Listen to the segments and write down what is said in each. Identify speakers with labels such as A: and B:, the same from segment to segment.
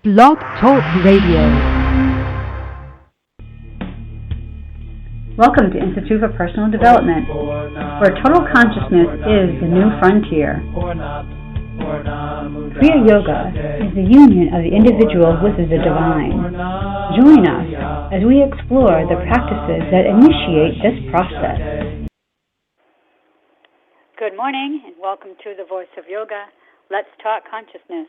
A: Blog Talk Radio. Welcome to Institute for Personal Development, where total consciousness is the new frontier. Kriya Yoga is the union of the individual with the divine. Join us as we explore the practices that initiate this process. Good morning and welcome to the Voice of Yoga. Let's talk consciousness.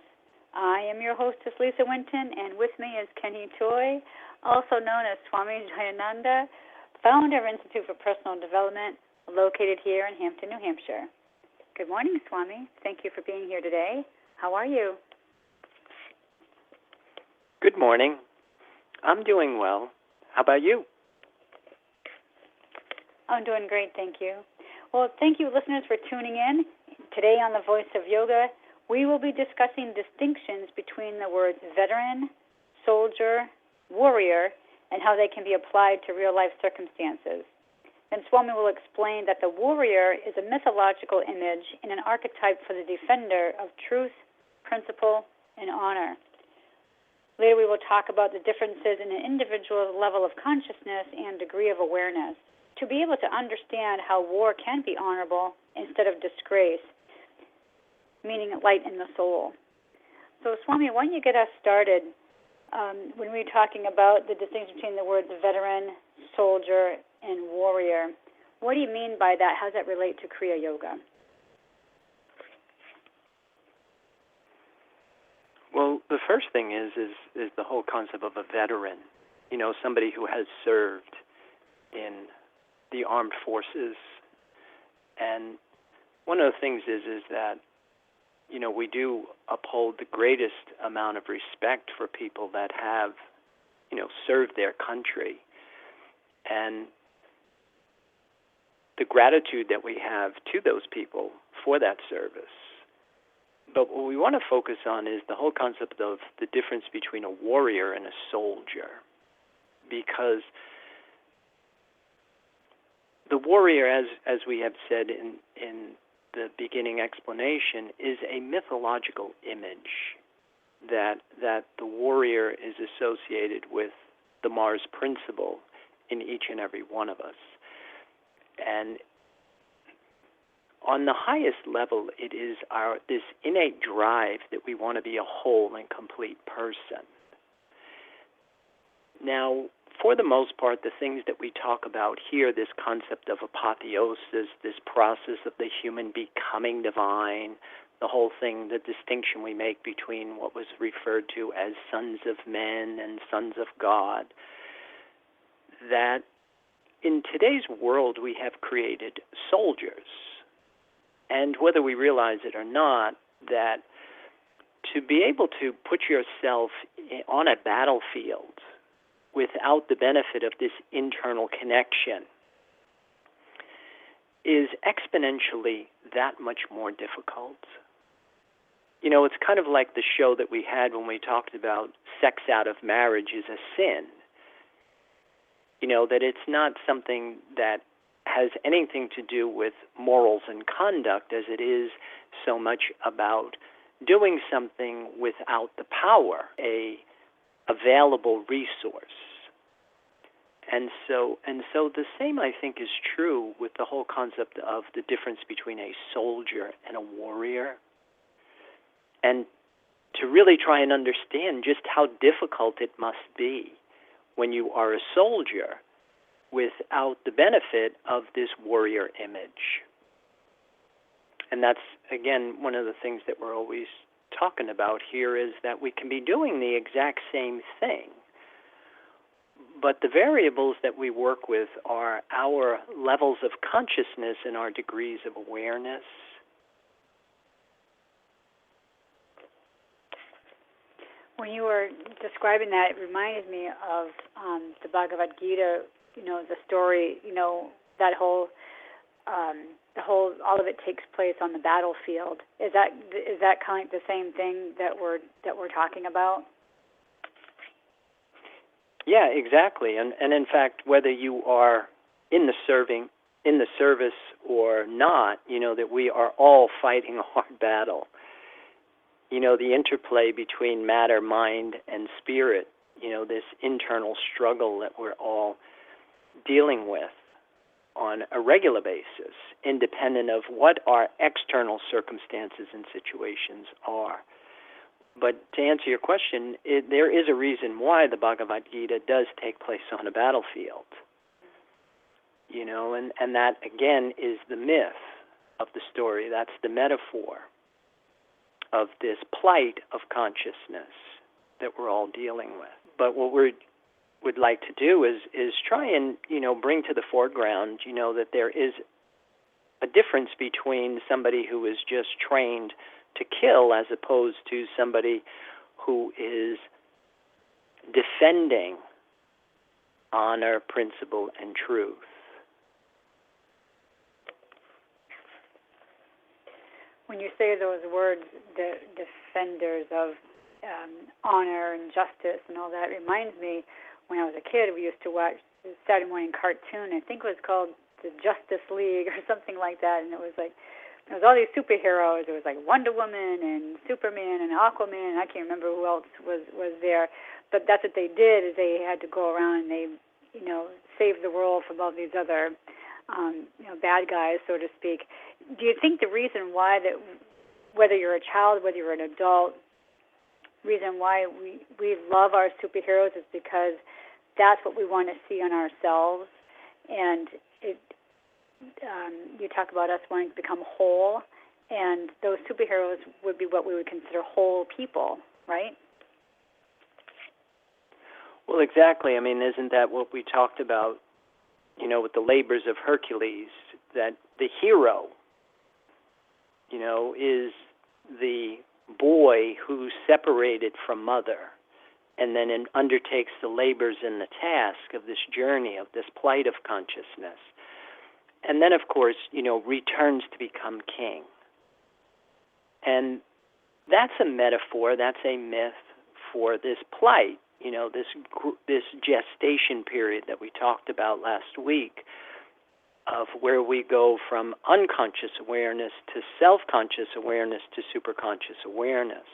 A: I am your hostess, Lisa Winton, and with me is Kenny Toy, also known as Swami Jayananda, founder of Institute for Personal Development, located here in Hampton, New Hampshire. Good morning, Swami. Thank you for being here today. How are you?
B: Good morning. I'm doing well. How about you?
A: I'm doing great, thank you. Well, thank you, listeners, for tuning in. Today on The Voice of Yoga, we will be discussing distinctions between the words veteran, soldier, warrior, and how they can be applied to real-life circumstances. Then Swami will explain that the warrior is a mythological image and an archetype for the defender of truth, principle, and honor. Later we will talk about the differences in an individual's level of consciousness and degree of awareness. To be able to understand how war can be honorable instead of disgrace, meaning light in the soul. So Swami, why don't you get us started when we're talking about the distinction between the words veteran, soldier, and warrior. What do you mean by that? How does that relate to Kriya Yoga?
B: Well, the first thing is the whole concept of a veteran. You know, somebody who has served in the armed forces. And one of the things is that, you know, we do uphold the greatest amount of respect for people that have, you know, served their country. And the gratitude that we have to those people for that service. But what we want to focus on is the whole concept of the difference between a warrior and a soldier. Because the warrior, as we have said in the beginning explanation, is a mythological image that the warrior is associated with the Mars principle in each and every one of us. And on the highest level, it is this innate drive that we want to be a whole and complete person. Now, for the most part, the things that we talk about here, this concept of apotheosis, this process of the human becoming divine, the whole thing, the distinction we make between what was referred to as sons of men and sons of God, that in today's world we have created soldiers. And whether we realize it or not, that to be able to put yourself on a battlefield without the benefit of this internal connection is exponentially that much more difficult. You know, it's kind of like the show that we had when we talked about sex out of marriage is a sin. You know, that it's not something that has anything to do with morals and conduct as it is so much about doing something without the power, a available resource. And so the same, I think, is true with the whole concept of the difference between a soldier and a warrior. And to really try and understand just how difficult it must be when you are a soldier without the benefit of this warrior image. And that's, again, one of the things that we're always talking about here is that we can be doing the exact same thing, but the variables that we work with are our levels of consciousness and our degrees of awareness.
A: When you were describing that, it reminded me of the Bhagavad Gita, you know, the story, you know, that whole, all of it takes place on the battlefield. Is that kind of the same thing that we're talking about?
B: Yeah, exactly. And in fact, whether you are in the service, or not, you know, that we are all fighting a hard battle. the interplay between matter, mind, and spirit, this internal struggle that we're all dealing with on a regular basis, independent of what our external circumstances and situations are. But to answer your question, there is a reason why the Bhagavad Gita does take place on a battlefield. And that, again, is the myth of the story. That's the metaphor of this plight of consciousness that we're all dealing with. But what we would like to do is try and, bring to the foreground, that there is a difference between somebody who is just trained to kill as opposed to somebody who is defending honor, principle, and truth.
A: When you say those words, the defenders of honor and justice and all that, it reminds me when I was a kid, we used to watch the Saturday morning cartoon. I think it was called the Justice League or something like that, and it was all these superheroes. It was like Wonder Woman and Superman and Aquaman, and I can't remember who else was there. But that's what they did, is they had to go around and they, save the world from all these other, bad guys, so to speak. Do you think the reason why that, whether you're a child, whether you're an adult, reason why we love our superheroes is because that's what we want to see on ourselves, and you talk about us wanting to become whole, and those superheroes would be what we would consider whole people, right?
B: Well, exactly. I mean, isn't that what we talked about, with the labors of Hercules, that the hero, is the boy who's separated from mother and then undertakes the labors and the task of this journey, of this plight of consciousness. And then, of course, returns to become king. And that's a metaphor, that's a myth for this plight, this gestation period that we talked about last week, of where we go from unconscious awareness to self-conscious awareness to superconscious awareness.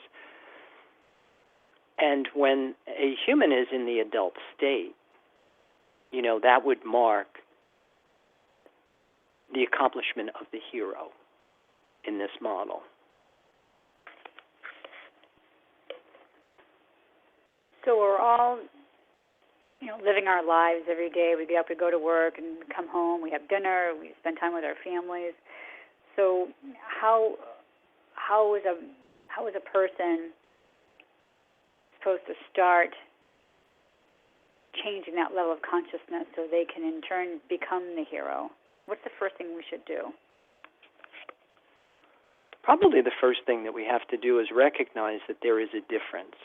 B: And when a human is in the adult state, that would mark the accomplishment of the hero in this model.
A: So we're all, living our lives every day. We get up, we go to work, and come home. We have dinner. We spend time with our families. So how is a person supposed to start changing that level of consciousness so they can in turn become the hero? What's the first thing we should do?
B: Probably the first thing that we have to do is recognize that there is a difference.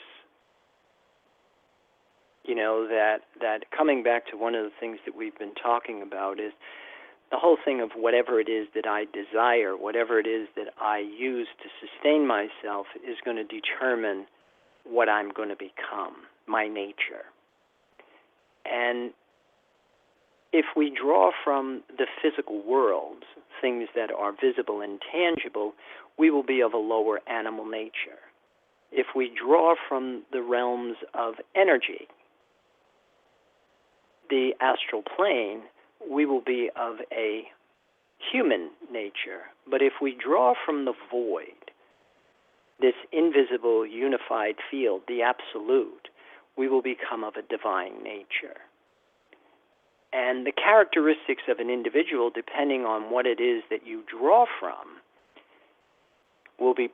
B: That coming back to one of the things that we've been talking about is the whole thing of whatever it is that I desire, whatever it is that I use to sustain myself is going to determine what I'm going to become, my nature. And if we draw from the physical world, things that are visible and tangible, we will be of a lower animal nature. If we draw from the realms of energy, the astral plane, we will be of a human nature. But if we draw from the void, this invisible unified field, the absolute, we will become of a divine nature. And the characteristics of an individual, depending on what it is that you draw from, will be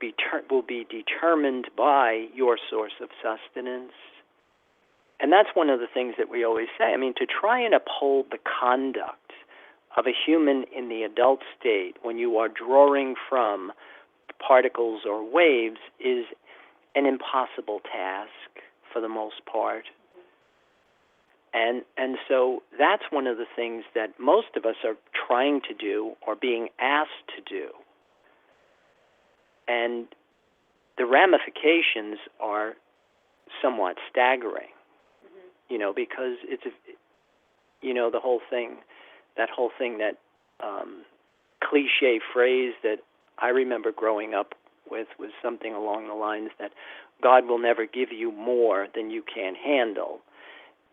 B: determined by your source of sustenance. And that's one of the things that we always say. I mean, to try and uphold the conduct of a human in the adult state when you are drawing from particles or waves is an impossible task for the most part. And so that's one of the things that most of us are trying to do or being asked to do. And the ramifications are somewhat staggering, because it's, the whole thing, that cliche phrase that I remember growing up with was something along the lines that God will never give you more than you can handle.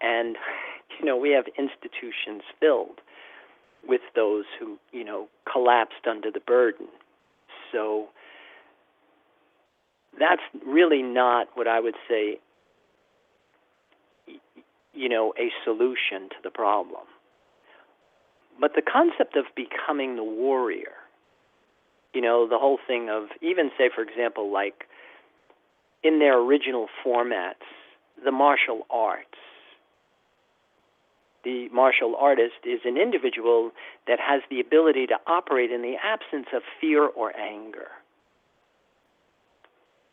B: And, we have institutions filled with those who, collapsed under the burden. So that's really not what I would say, a solution to the problem. But the concept of becoming the warrior, the whole thing of, even say, for example, like in their original formats, the martial arts. The martial artist is an individual that has the ability to operate in the absence of fear or anger.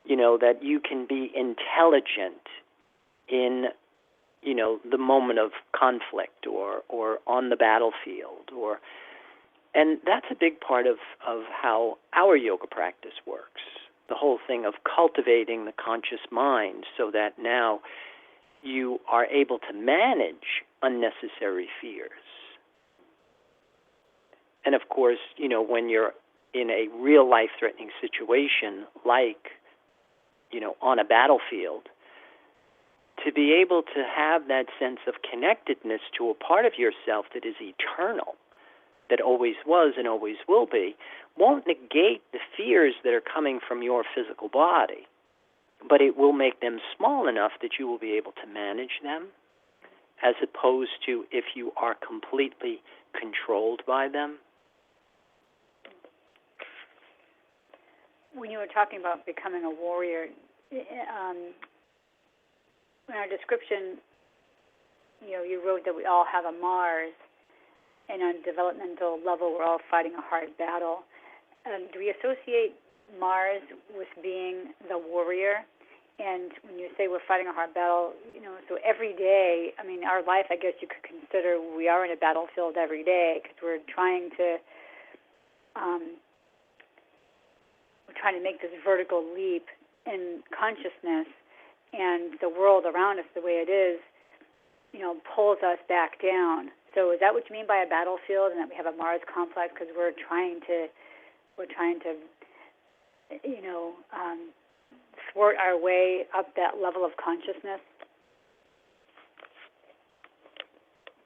B: That you can be intelligent in, the moment of conflict or on the battlefield. And that's a big part of how our yoga practice works. The whole thing of cultivating the conscious mind so that now you are able to manage unnecessary fears. And of course, when you're in a real life-threatening situation like, on a battlefield, to be able to have that sense of connectedness to a part of yourself that is eternal, that always was and always will be, won't negate the fears that are coming from your physical body, but it will make them small enough that you will be able to manage them, as opposed to if you are completely controlled by them.
A: When you were talking about becoming a warrior, in our description, you wrote that we all have a Mars, and on a developmental level, we're all fighting a hard battle. Do we associate Mars with being the warrior? And when you say we're fighting a hard battle, so every day, our life, I guess you could consider we are in a battlefield every day because we're trying to make this vertical leap in consciousness, and the world around us, the way it is, pulls us back down. So is that what you mean by a battlefield, and that we have a Mars complex because we're trying to thwart our way up that level of consciousness?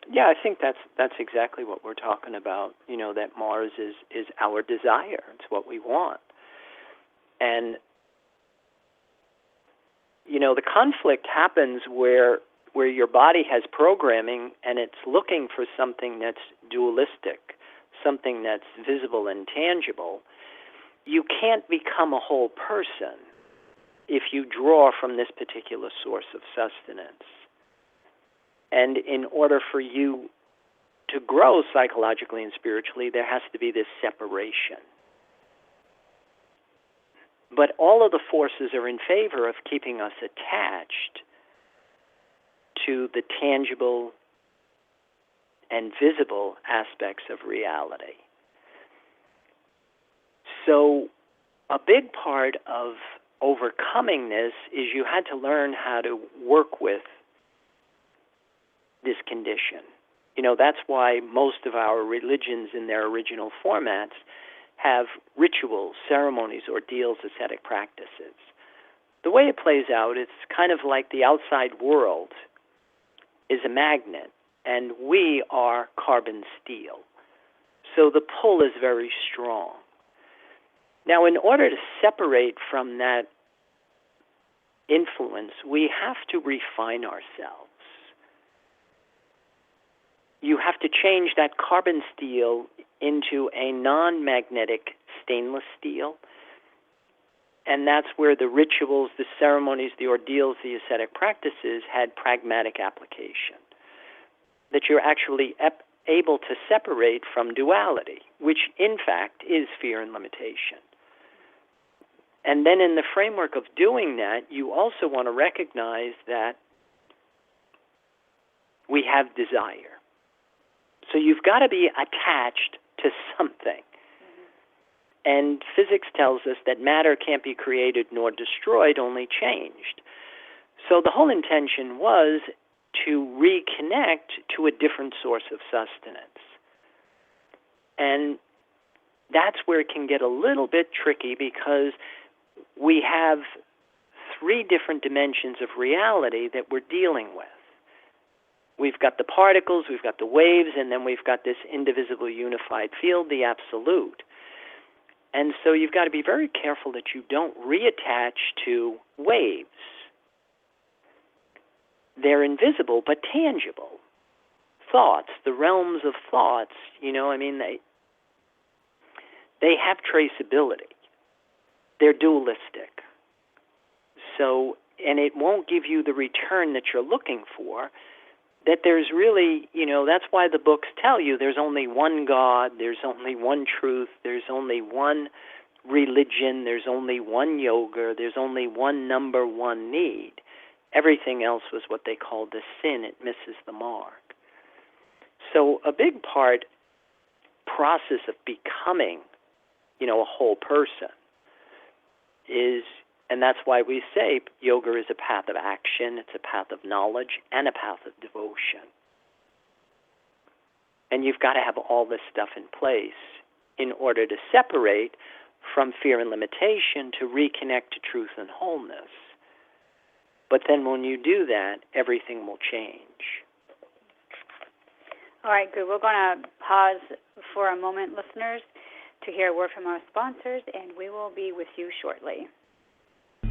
B: Yeah, I think that's exactly what we're talking about. That Mars is our desire. It's what we want. And the conflict happens where your body has programming and it's looking for something that's dualistic, something that's visible and tangible. You can't become a whole person if you draw from this particular source of sustenance. And in order for you to grow psychologically and spiritually, there has to be this separation. But all of the forces are in favor of keeping us attached to the tangible and visible aspects of reality. So a big part of overcoming this is you had to learn how to work with this condition. That's why most of our religions in their original formats have rituals, ceremonies, ordeals, ascetic practices. The way it plays out, it's kind of like the outside world is a magnet, and we are carbon steel. So the pull is very strong. Now, in order to separate from that influence, we have to refine ourselves. You have to change that carbon steel into a non-magnetic stainless steel. And that's where the rituals, the ceremonies, the ordeals, the ascetic practices had pragmatic application. That you're actually able to separate from duality, which in fact is fear and limitation. And then in the framework of doing that, you also want to recognize that we have desire. So you've got to be attached to something. And physics tells us that matter can't be created nor destroyed, only changed. So the whole intention was to reconnect to a different source of sustenance. And that's where it can get a little bit tricky, because we have three different dimensions of reality that we're dealing with. We've got the particles, we've got the waves, and then we've got this indivisible unified field, the absolute. And so you've got to be very careful that you don't reattach to waves. They're invisible but tangible. Thoughts, the realms of thoughts, they have traceability. They're dualistic. So, and it won't give you the return that you're looking for, that there's really, that's why the books tell you there's only one God, there's only one truth, there's only one religion, there's only one yoga, there's only one number one need. Everything else was what they called the sin. It misses the mark. So a big process of becoming, a whole person is, and that's why we say yoga is a path of action, it's a path of knowledge, and a path of devotion. And you've got to have all this stuff in place in order to separate from fear and limitation to reconnect to truth and wholeness. But then when you do that, everything will change.
A: All right, good. We're going to pause for a moment, listeners, to hear a word from our sponsors, and we will be with you shortly.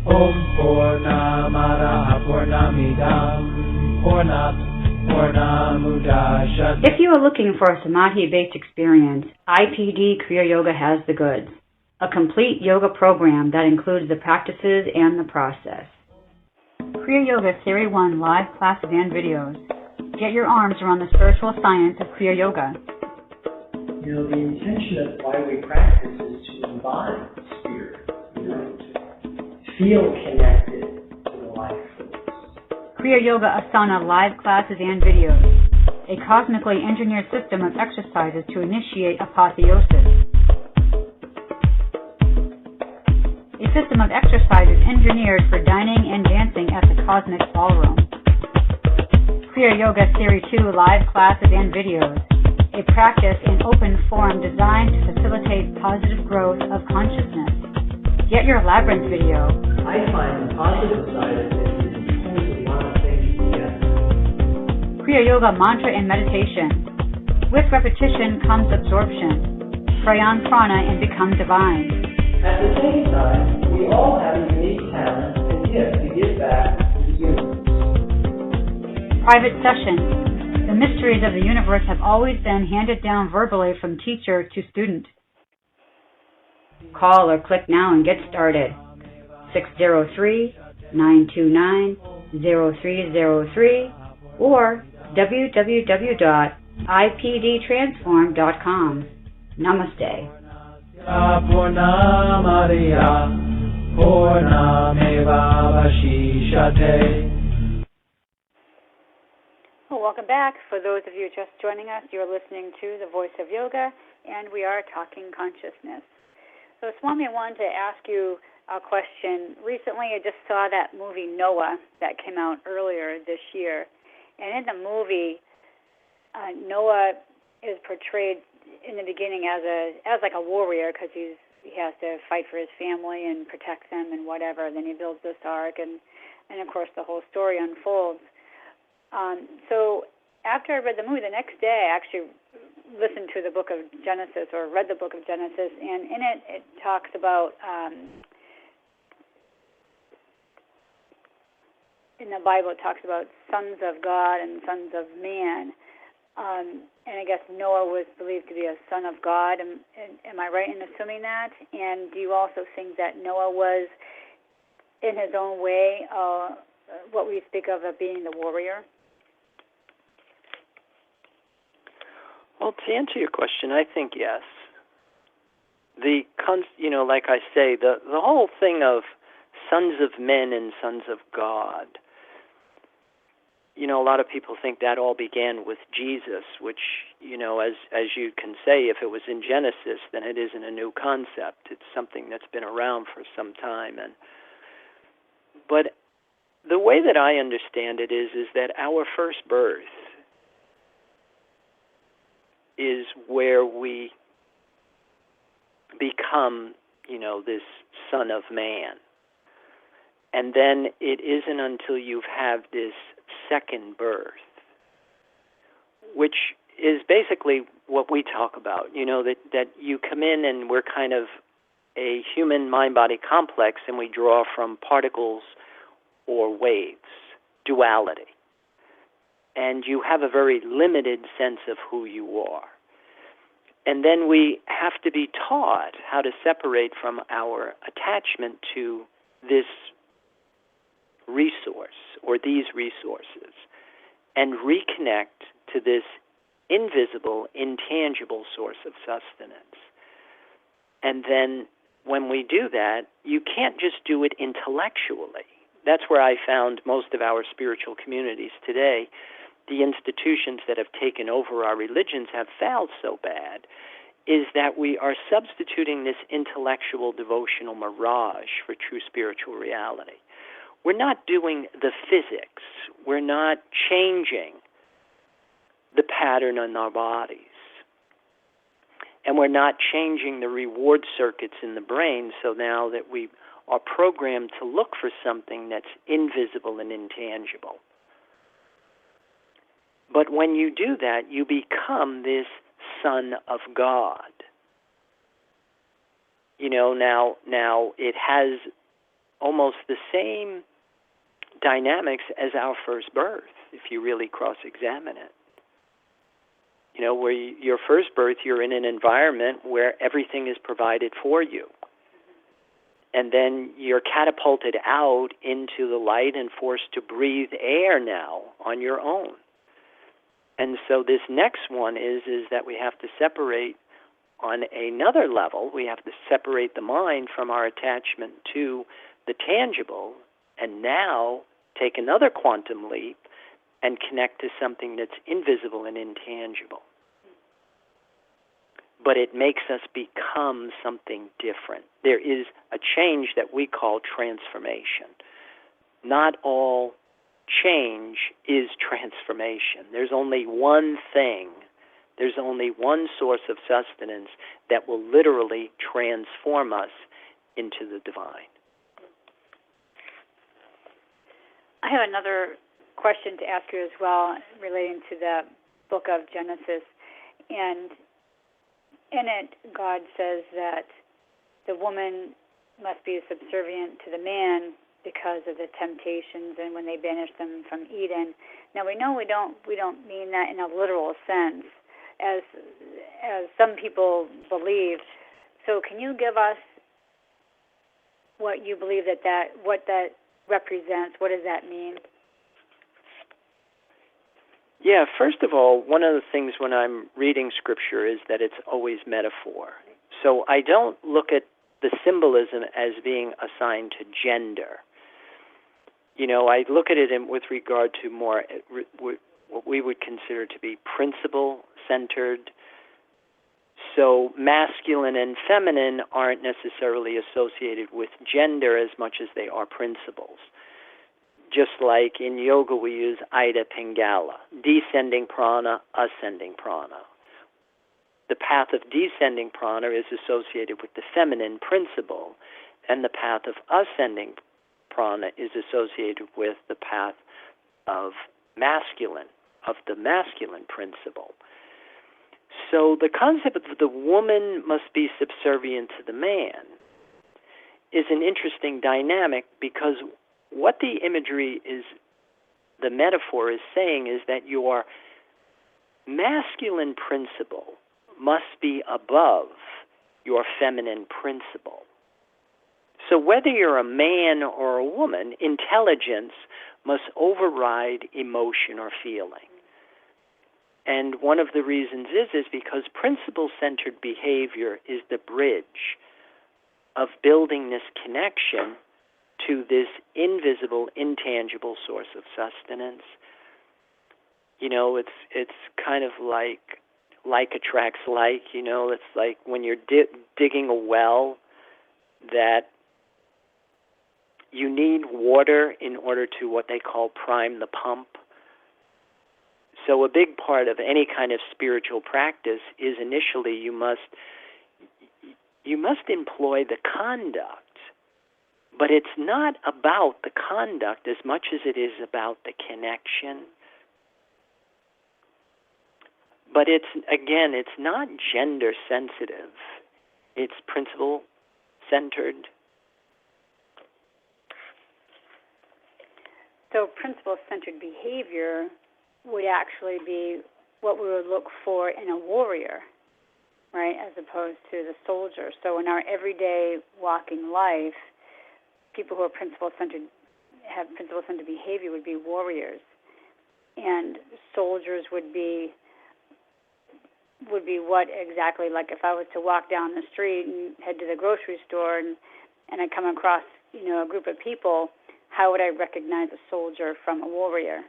C: Om Purnamada Purnamidam Purnamudachyate.
D: If you are looking for a samadhi-based experience, IPD Kriya Yoga has the goods. A complete yoga program that includes the practices and the process. Kriya Yoga Series 1 live classes and videos. Get your arms around the spiritual science of Kriya Yoga.
E: The intention of why we practice is to embody the spirit, to feel connected to the life force.
D: Kriya Yoga Asana live classes and videos. A cosmically engineered system of exercises to initiate Apotheosis. A system of exercises engineered for dining and dancing at the Cosmic Ballroom. Kriya Yoga Series 2 live classes and videos. A practice in open form designed to facilitate positive growth of consciousness. Get your Labyrinth video.
E: I find the positive side of it is it pulls a lot of things together.
D: Kriya Yoga Mantra and Meditation. With repetition comes absorption. Pray on prana and become divine.
E: At the same time, we all have a unique talent and gift to give back to the universe.
D: Private sessions. The mysteries of the universe have always been handed down verbally from teacher to student. Call or click now and get started. 603-929-0303 or www.ipdtransform.com. Namaste.
C: Purnamariya Purnamevavashishate.
A: Well, welcome back. For those of you just joining us, you're listening to The Voice of Yoga, and we are talking consciousness. So, Swami, I wanted to ask you a question. Recently, I just saw that movie Noah that came out earlier this year, and in the movie, Noah is portrayed in the beginning as like a warrior because he has to fight for his family and protect them and whatever. Then he builds this ark, and of course the whole story unfolds. So after I read the movie, the next day I actually listened to the book of Genesis or read the book of Genesis, and in it talks about, in the Bible it talks about sons of God and sons of man. And I guess Noah was believed to be a son of God. Am I right in assuming that? And do you also think that Noah was, in his own way, what we speak of being the warrior?
B: Well, to answer your question, I think yes. Like I say, the whole thing of sons of men and sons of God, a lot of people think that all began with Jesus, which, as you can say, if it was in Genesis, then it isn't a new concept. It's something that's been around for some time. But the way that I understand it is that our first birth is where we become, this son of man. And then it isn't until you have this second birth, which is basically what we talk about, that you come in and we're kind of a human mind-body complex, and we draw from particles or waves, duality. And you have a very limited sense of who you are. And then we have to be taught how to separate from our attachment to this resource or these resources and reconnect to this invisible, intangible source of sustenance. And then when we do that, you can't just do it intellectually. That's where I found most of our spiritual communities today. The institutions that have taken over our religions have failed so bad, is that we are substituting this intellectual devotional mirage for true spiritual reality. We're not doing the physics. We're not changing the pattern in our bodies. And we're not changing the reward circuits in the brain, so now that we are programmed to look for something that's invisible and intangible. But when you do that, you become this Son of God. Now it has almost the same dynamics as our first birth, if you really cross-examine it. Where your first birth, you're in an environment where everything is provided for you. And then you're catapulted out into the light and forced to breathe air now on your own. And so this next one is that we have to separate on another level. We have to separate the mind from our attachment to the tangible, and now take another quantum leap and connect to something that's invisible and intangible. But it makes us become something different. There is a change that we call transformation. Not all change is transformation. There's only one thing, there's only one source of sustenance that will literally transform us into the divine.
A: I have another question to ask you as well, relating to the book of Genesis. And in it, God says that the woman must be subservient to the man because of the temptations and when they banished them from Eden. Now we know we don't mean that in a literal sense, as some people believe. So can you give us what you believe what that represents? What does that mean?
B: Yeah, first of all, one of the things when I'm reading Scripture is that it's always metaphor. So I don't look at the symbolism as being assigned to gender. I look at it with regard to more what we would consider to be principle-centered. So masculine and feminine aren't necessarily associated with gender as much as they are principles. Just like in yoga we use Ida Pingala, descending prana, ascending prana. The path of descending prana is associated with the feminine principle, and the path of ascending prana is associated with the path of the masculine principle. So the concept of the woman must be subservient to the man is an interesting dynamic, because what the imagery is, the metaphor is saying, is that your masculine principle must be above your feminine principle. So whether you're a man or a woman, intelligence must override emotion or feeling. And one of the reasons is because principle-centered behavior is the bridge of building this connection to this invisible, intangible source of sustenance. It's kind of like attracts like. It's like when you're digging a well, that you need water in order to what they call prime the pump. So a big part of any kind of spiritual practice is initially you must employ the conduct But it's not about the conduct as much as it is about the connection. But it's not gender sensitive. It's principle centered.
A: So principle-centered behavior would actually be what we would look for in a warrior, right, as opposed to the soldier. So in our everyday walking life, people who are have principle-centered behavior would be warriors, and soldiers would be what exactly? Like if I was to walk down the street and head to the grocery store and I come across, a group of people, how would I recognize a soldier from a warrior?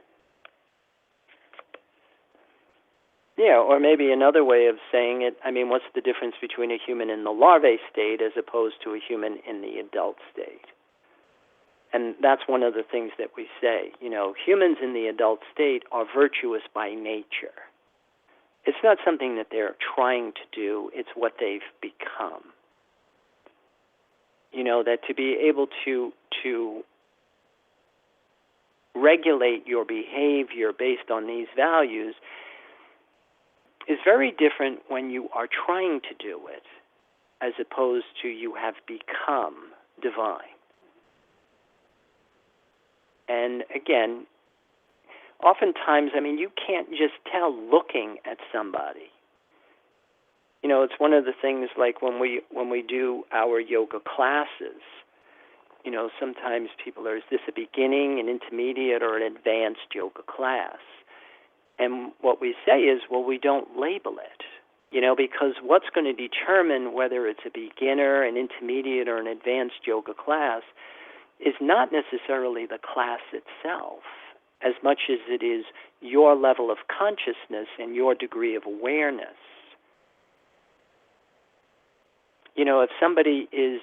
B: Yeah, or maybe another way of saying it, what's the difference between a human in the larvae state as opposed to a human in the adult state? And that's one of the things that we say. Humans in the adult state are virtuous by nature. It's not something that they're trying to do, it's what they've become. That to be able to regulate your behavior based on these values is very different when you are trying to do it as opposed to you have become divine. And again, oftentimes, you can't just tell looking at somebody. It's one of the things like when we do our yoga classes, sometimes people are, is this a beginning, an intermediate, or an advanced yoga class? And what we say is, well, we don't label it, because what's going to determine whether it's a beginner, an intermediate, or an advanced yoga class is not necessarily the class itself, as much as it is your level of consciousness and your degree of awareness. If somebody is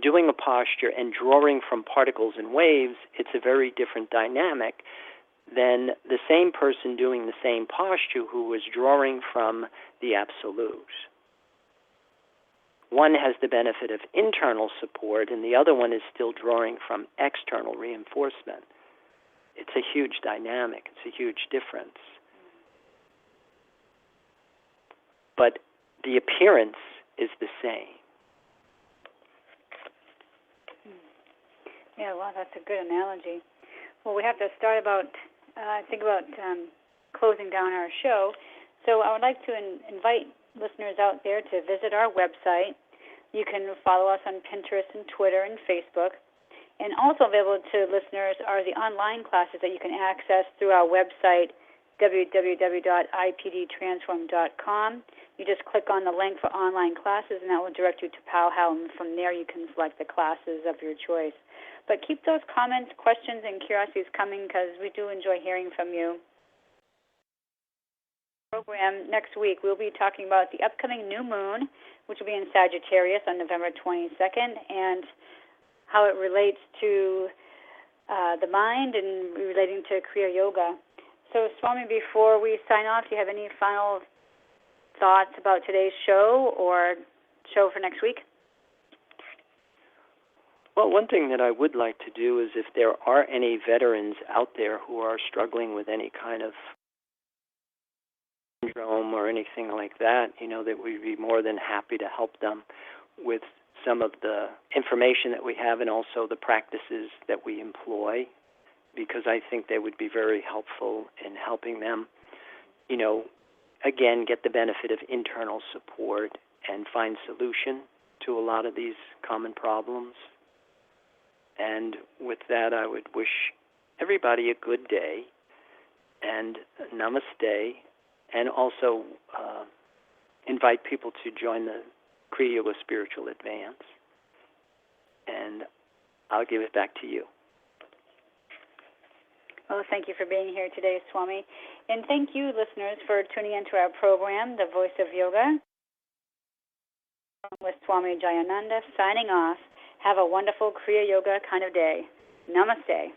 B: doing a posture and drawing from particles and waves, it's a very different dynamic than the same person doing the same posture who was drawing from the absolute. One has the benefit of internal support, and the other one is still drawing from external reinforcement. It's a huge dynamic. It's a huge difference. But the appearance is the same.
A: Yeah, well, that's a good analogy. Well, we have to start think about closing down our show. So I would like to invite listeners out there to visit our website. You can follow us on Pinterest and Twitter and Facebook. And also available to listeners are the online classes that you can access through our website, www.ipdtransform.com. You just click on the link for online classes, and that will direct you to Powwow, and from there you can select the classes of your choice. But keep those comments, questions, and curiosities coming, because we do enjoy hearing from you. Program next week, we'll be talking about the upcoming new moon, which will be in Sagittarius on November 22nd, and how it relates to the mind and relating to Kriya Yoga. So, Swami, before we sign off, do you have any final thoughts about today's show or show for next week?
B: Well, one thing that I would like to do is if there are any veterans out there who are struggling with any kind of syndrome or anything like that, that we'd be more than happy to help them with some of the information that we have and also the practices that we employ, because I think they would be very helpful in helping them, again, get the benefit of internal support and find solution to a lot of these common problems. And with that, I would wish everybody a good day and namaste, and also invite people to join the Kriya Yoga Spiritual Advance. And I'll give it back to you.
A: Well, thank you for being here today, Swami. And thank you, listeners, for tuning into our program, The Voice of Yoga, with Swami Jayananda, signing off. Have a wonderful Kriya Yoga kind of day. Namaste.